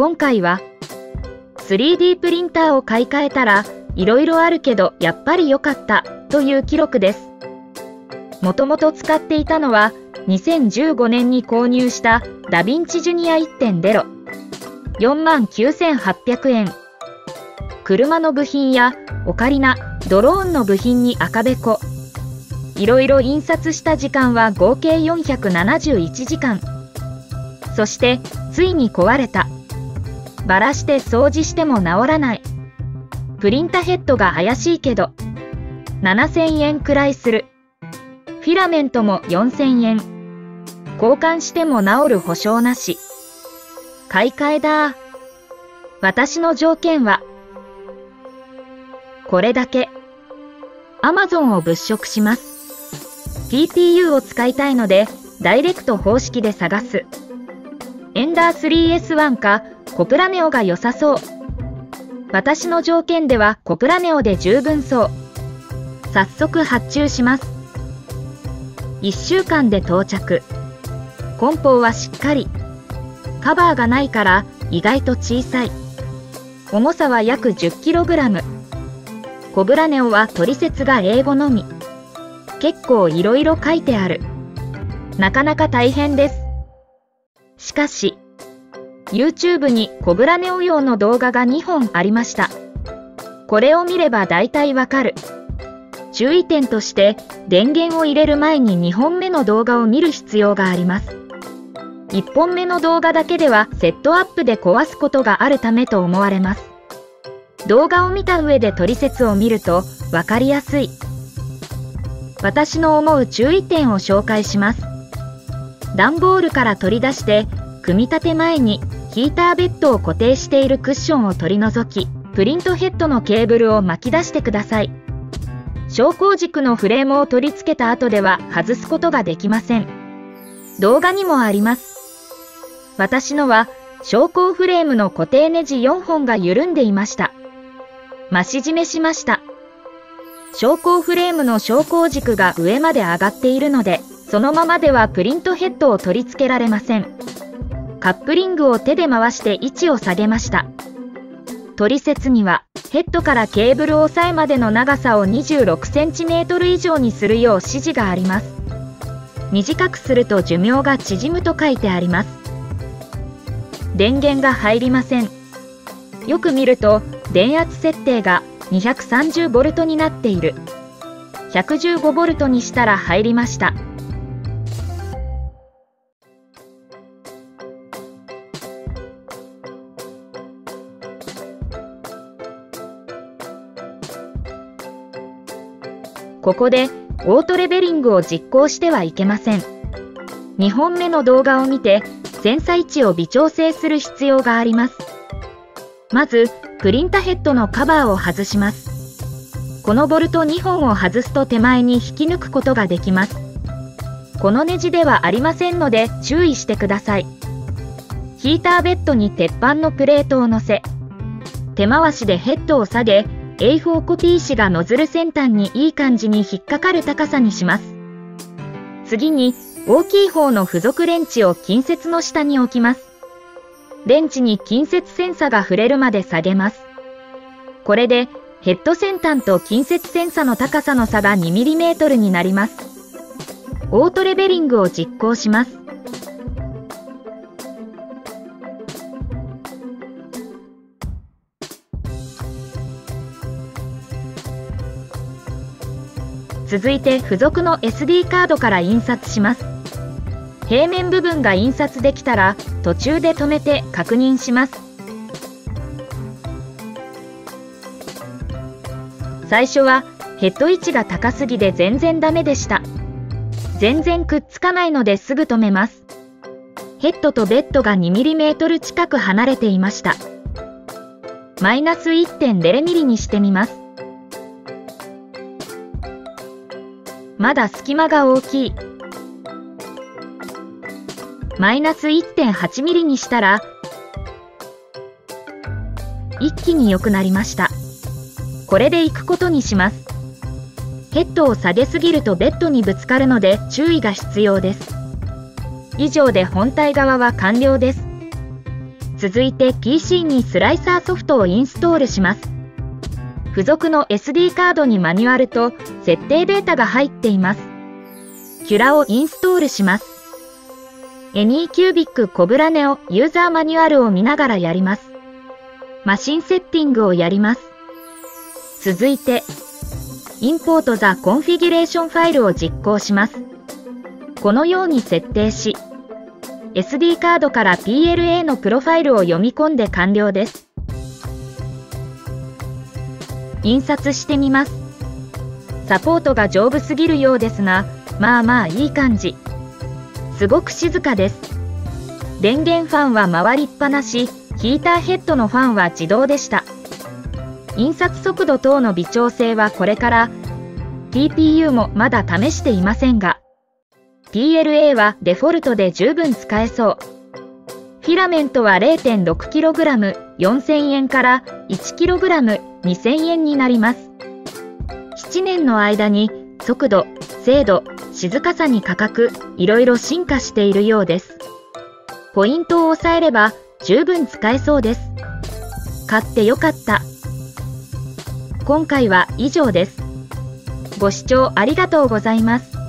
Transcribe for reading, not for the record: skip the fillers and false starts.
今回は 3D プリンターを買い替えたらいろいろあるけどやっぱり良かったという記録です。もともと使っていたのは2015年に購入したダヴィンチジュニア 1.0 49,800円。車の部品やオカリナ、ドローンの部品に赤べこ。いろいろ印刷した時間は合計471時間。そしてついに壊れた。バラして掃除しても治らない。プリンタヘッドが怪しいけど7000円くらいする。フィラメントも4000円。交換しても治る保証なし。買い替えだ。私の条件はこれだけ。Amazon を物色します。PPU を使いたいのでダイレクト方式で探す。エンダー 3S1 かコプラネオが良さそう。私の条件ではコプラネオで十分そう。早速発注します。1週間で到着。梱包はしっかり。カバーがないから意外と小さい。重さは約 10kg。コブラネオは取説が英語のみ。結構いろいろ書いてある。なかなか大変です。しかし、YouTube にコブラネオ用の動画が2本ありました。これを見れば大体わかる。注意点として、電源を入れる前に2本目の動画を見る必要があります。1本目の動画だけではセットアップで壊すことがあるためと思われます。動画を見た上で取説を見ると分かりやすい。私の思う注意点を紹介します。段ボールから取り出して、組み立て前にヒーターベッドを固定しているクッションを取り除き、プリントヘッドのケーブルを巻き出してください。昇降軸のフレームを取り付けた後では外すことができません。動画にもあります。私のは昇降フレームの固定ネジ4本が緩んでいました。増し締めしました。昇降フレームの昇降軸が上まで上がっているので、そのままではプリントヘッドを取り付けられません。カップリングを手で回して位置を下げました。取説には、ヘッドからケーブル押さえまでの長さを 26cm 以上にするよう指示があります。短くすると寿命が縮むと書いてあります。電源が入りません。よく見ると、電圧設定が 230V になっている。115V にしたら入りました。ここでオートレベリングを実行してはいけません。2本目の動画を見てセンサ位置を微調整する必要があります。まずプリンタヘッドのカバーを外します。このボルト2本を外すと手前に引き抜くことができます。このネジではありませんので注意してください。ヒーターベッドに鉄板のプレートを乗せ、手回しでヘッドを下げ、A4 コピー紙がノズル先端にいい感じに引っかかる高さにします。次に大きい方の付属レンチを近接の下に置きます。レンチに近接センサが触れるまで下げます。これでヘッド先端と近接センサの高さの差が 2mm になります。オートレベリングを実行します。続いて付属の SD カードから印刷します。平面部分が印刷できたら途中で止めて確認します。最初はヘッド位置が高すぎで全然ダメでした。全然くっつかないのですぐ止めます。ヘッドとベッドが 2mm 近く離れていました。-1.0mm にしてみます。まだ隙間が大きい。-1.8mm にしたら一気に良くなりました。これでいくことにします。ヘッドを下げすぎるとベッドにぶつかるので注意が必要です。以上で本体側は完了です。続いて PC にスライサーソフトをインストールします。付属の SD カードにマニュアルと設定データが入っています。キュラをインストールします。AnyCubic Cobra Neoユーザーマニュアルを見ながらやります。マシンセッティングをやります。続いて、Import the Configuration ファイルを実行します。このように設定し、SD カードから PLA のプロファイルを読み込んで完了です。印刷してみます。サポートが丈夫すぎるようですが、まあまあいい感じ。すごく静かです。電源ファンは回りっぱなし、ヒーターヘッドのファンは自動でした。印刷速度等の微調整はこれから、TPU もまだ試していませんが、PLA はデフォルトで十分使えそう。フィラメントは 0.6kg、4000円から 1kg、2000円になります。7年の間に速度、精度、静かさに価格、いろいろ進化しているようです。ポイントを押さえれば十分使えそうです。買ってよかった。今回は以上です。ご視聴ありがとうございます。